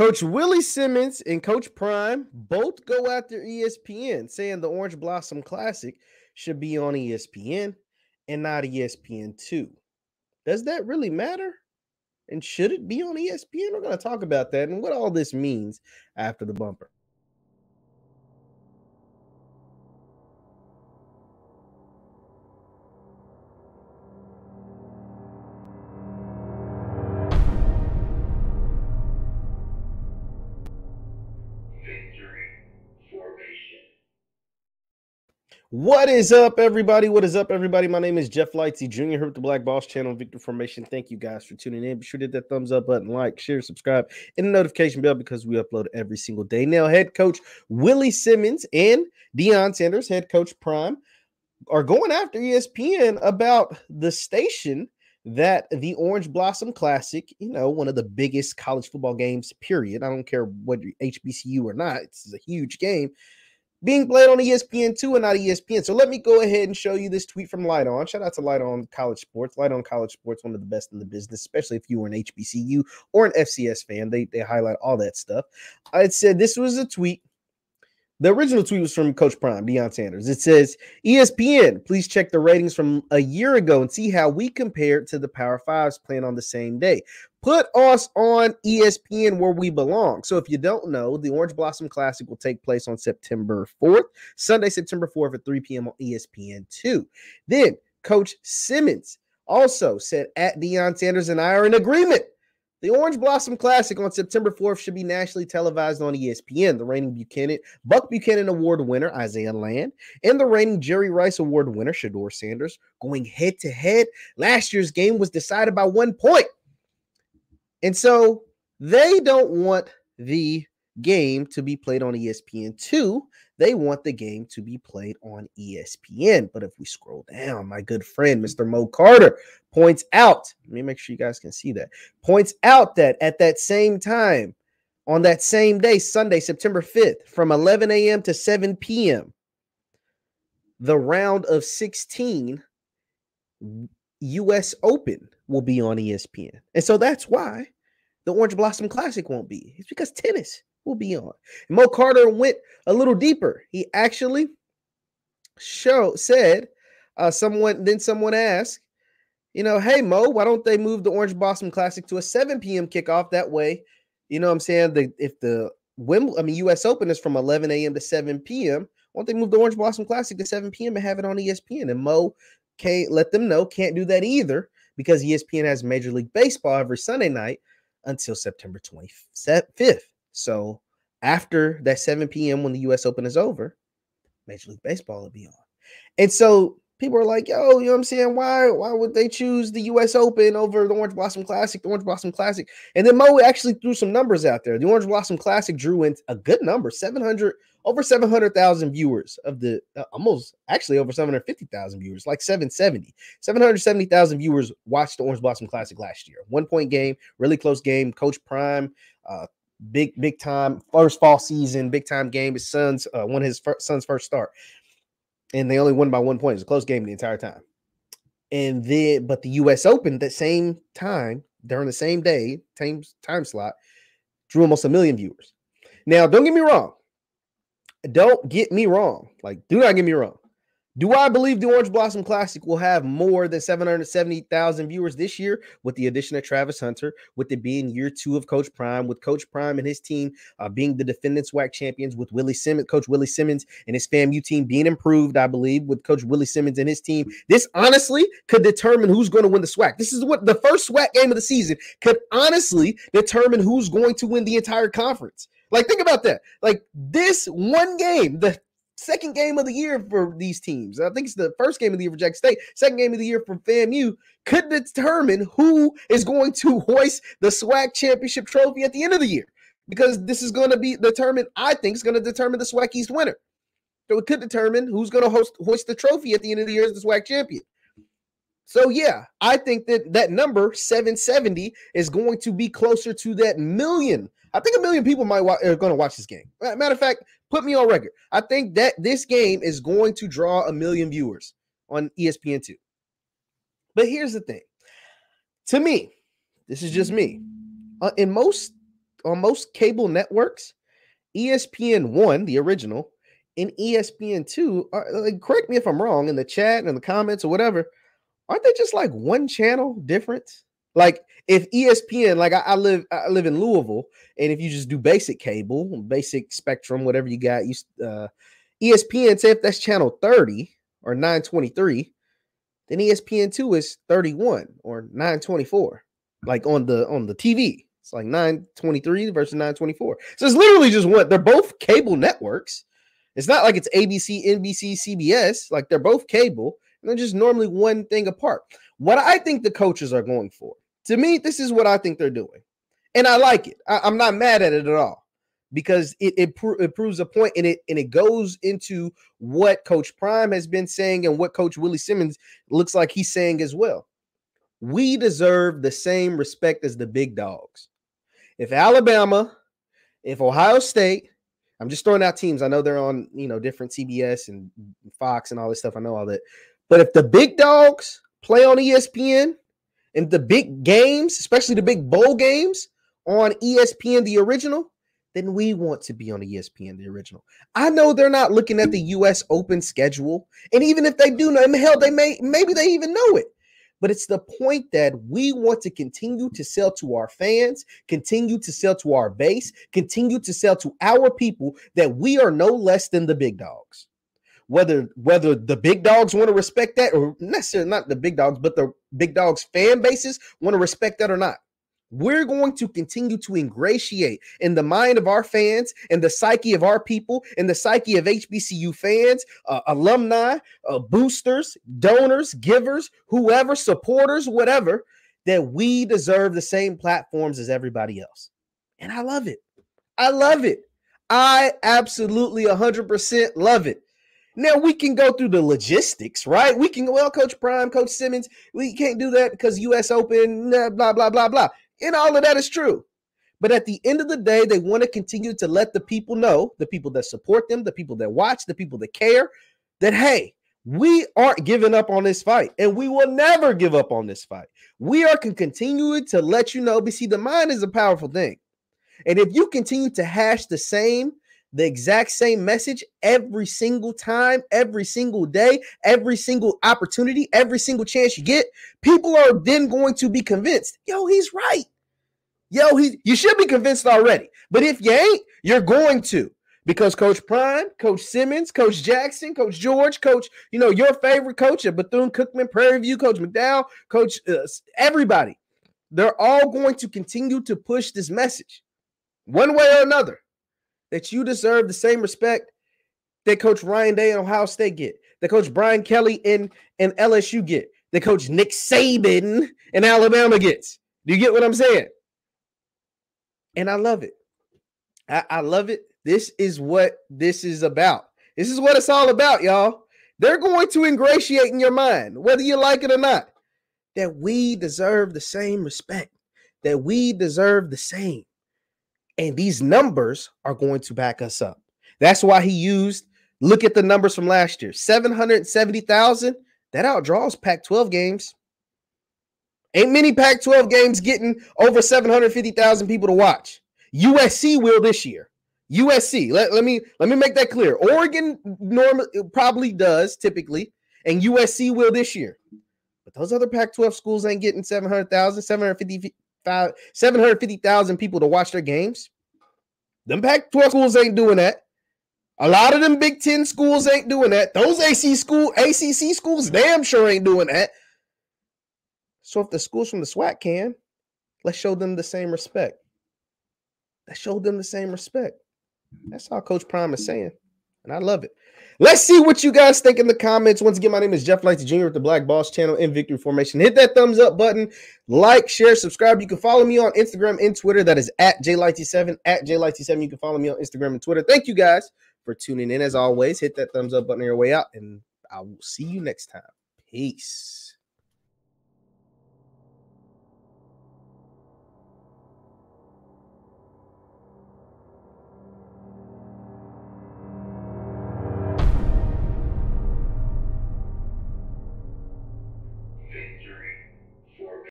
Coach Willie Simmons and Coach Prime both go after ESPN, saying the Orange Blossom Classic should be on ESPN and not ESPN2. Does that really matter? And should it be on ESPN? We're going to talk about that and what all this means after the bumper. What is up, everybody? What is up, everybody? My name is Jeff Lightsey Jr. here with the Black Boss channel, Victory Formation. Thank you guys for tuning in. Be sure to hit that thumbs up button, like, share, subscribe, and the notification bell because we upload every single day. Now, head coach Willie Simmons and Deion Sanders, head coach Prime, are going after ESPN about the station that the Orange Blossom Classic, one of the biggest college football games, period. I don't care whether you're HBCU or not. It's a huge game. Being played on ESPN2 and not ESPN. So let me go ahead and show you this tweet from Light On. Shout out to Light On College Sports. Light On College Sports, one of the best in the business, especially if you were an HBCU or an FCS fan. They highlight all that stuff. It said this was a tweet. The original tweet was from Coach Prime, Deion Sanders. It says, ESPN, please check the ratings from a year ago and see how we compared to the Power Fives playing on the same day. Put us on ESPN where we belong. So if you don't know, the Orange Blossom Classic will take place on September 4th, Sunday, September 4th at 3 p.m. on ESPN2. Then Coach Simmons also said, at Deion Sanders and I are in agreement. The Orange Blossom Classic on September 4th should be nationally televised on ESPN. The reigning Buck Buchanan Award winner, Isaiah Land, and the reigning Jerry Rice Award winner, Shedeur Sanders, going head-to-head. Last year's game was decided by 1 point. And so they don't want the game to be played on ESPN2. They want the game to be played on ESPN. But if we scroll down, my good friend, Mr. Mo Carter, points out, let me make sure you guys can see that, points out that at that same time, on that same day, Sunday, September 5th, from 11 a.m. to 7 p.m., the round of 16 U.S. Open will be on ESPN. And so that's why the Orange Blossom Classic won't be. It's because tennis will be on. And Mo Carter went a little deeper. He actually said, someone asked, hey, Mo, why don't they move the Orange Blossom Classic to a 7 p.m. kickoff? That way, if the U.S. Open is from 11 a.m. to 7 p.m., why don't they move the Orange Blossom Classic to 7 p.m. and have it on ESPN? And Mo can't let them know, can't do that either, because ESPN has Major League Baseball every Sunday night until September 25th. So after that 7 p.m. when the U.S. Open is over, Major League Baseball will be on. And so people are like, yo, you know what I'm saying? Why would they choose the U.S. Open over the Orange Blossom Classic, And then Mo actually threw some numbers out there. The Orange Blossom Classic drew in a good number, over 700,000 viewers of the over 750,000 viewers, like 770,000 viewers watched the Orange Blossom Classic last year. 1 point game, really close game. Coach Prime, big time first fall season, big time game. His son's won his son's first start. And they only won by 1 point. It was a close game the entire time. But the U.S. Open that same time, during the same day, time slot, drew almost 1 million viewers. Now, don't get me wrong. Do not get me wrong. Do I believe the Orange Blossom Classic will have more than 770,000 viewers this year with the addition of Travis Hunter, with it being year 2 of Coach Prime, with Coach Prime and his team being the defending SWAC champions, with Coach Willie Simmons and his FAMU team being improved, I believe, with Coach Willie Simmons and his team? This honestly could determine who's going to win the SWAC. This is what the first SWAC game of the season could honestly determine who's going to win the entire conference. Like, think about that. Like, this one game, the second game of the year for these teams, I think it's the first game of the year for Jackson State, second game of the year for FAMU, could determine who is going to hoist the SWAC championship trophy at the end of the year. Because this is going to be determined, I think, it's going to determine the SWAC East winner. So it could determine who's going to hoist the trophy at the end of the year as the SWAC champion. So, yeah, I think that number, 770, is going to be closer to that million. I think 1 million people are going to watch this game. Matter of fact, put me on record. I think that this game is going to draw 1 million viewers on ESPN2. But here's the thing. To me, this is just me. In most most cable networks, ESPN1, the original, and ESPN2 are, like, correct me if I'm wrong in the chat and in the comments or whatever, aren't they just like one channel difference? Like if ESPN, like I live in Louisville, and if you just do basic cable, basic spectrum, whatever you got, ESPN, say if that's channel 30 or 923, then ESPN2 is 31 or 924, like on the TV. It's like 923 versus 924. So it's literally just one. They're both cable networks. It's not like it's ABC, NBC, CBS. Like they're both cable, and they're just normally one thing apart. What I think the coaches are going for, to me, this is what I think they're doing. And I like it. I'm not mad at it at all, because it proves a point, and it goes into what Coach Prime has been saying and what Coach Willie Simmons looks like he's saying as well. We deserve the same respect as the big dogs. If Alabama, if Ohio State, I'm just throwing out teams. I know they're on, different CBS and Fox and all this stuff. I know all that. But if the big dogs play on ESPN and the big games, especially the big bowl games on ESPN, the original, then we want to be on ESPN, the original. I know they're not looking at the U.S. Open schedule. And even if they do know, hell, maybe they even know it. But it's the point that we want to continue to sell to our fans, continue to sell to our base, continue to sell to our people that we are no less than the big dogs. Whether the big dogs want to respect that, or necessarily not the big dogs, but the big dogs fan bases want to respect that or not. We're going to continue to ingratiate in the mind of our fans and the psyche of our people and the psyche of HBCU fans, alumni, boosters, donors, givers, whoever, supporters, whatever, that we deserve the same platforms as everybody else. And I love it. I love it. I absolutely 100% love it. Now, we can go through the logistics, right? We can go, well, Coach Prime, Coach Simmons, we can't do that because U.S. Open, blah, blah, blah, blah. And all of that is true. But at the end of the day, they want to continue to let the people know, the people that support them, the people that watch, the people that care, that, hey, we aren't giving up on this fight, and we will never give up on this fight. We are continuing to let you know, but see, the mind is a powerful thing. And if you continue to hash the exact same message every single time, every single day, every single opportunity, every single chance you get, people are then going to be convinced, yo, he's right. Yo, you should be convinced already. But if you ain't, you're going to. Because Coach Prime, Coach Simmons, Coach Jackson, Coach George, Coach, your favorite coach at Bethune-Cookman, Prairie View, Coach McDowell, Coach, everybody, they're all going to continue to push this message one way or another, that you deserve the same respect that Coach Ryan Day and Ohio State get, that Coach Brian Kelly and LSU get, that Coach Nick Saban and Alabama gets. Do you get what I'm saying? And I love it. I love it. This is what this is about. This is what it's all about, y'all. They're going to ingratiate in your mind, whether you like it or not, that we deserve the same respect, that we deserve the same. And these numbers are going to back us up. That's why he used, look at the numbers from last year, 770,000. That outdraws Pac-12 games. Ain't many Pac-12 games getting over 750,000 people to watch. USC will this year. USC. Let me make that clear. Oregon normally probably does typically, and USC will this year. But those other Pac-12 schools ain't getting 750,000 people to watch their games. Them Pac-12 schools ain't doing that. A lot of them Big Ten schools ain't doing that. Those ACC schools damn sure ain't doing that. So if the schools from the SWAC can, let's show them the same respect. Let's show them the same respect. That's all Coach Prime is saying, and I love it. Let's see what you guys think in the comments. Once again, my name is Jeff Lighty Jr. with the Black Boss Channel in Victory Formation. Hit that thumbs up button, like, share, subscribe. You can follow me on Instagram and Twitter. That is at JLighty7, at JLighty7. You can follow me on Instagram and Twitter. Thank you guys for tuning in. As always, hit that thumbs up button on your way out, and I will see you next time. Peace.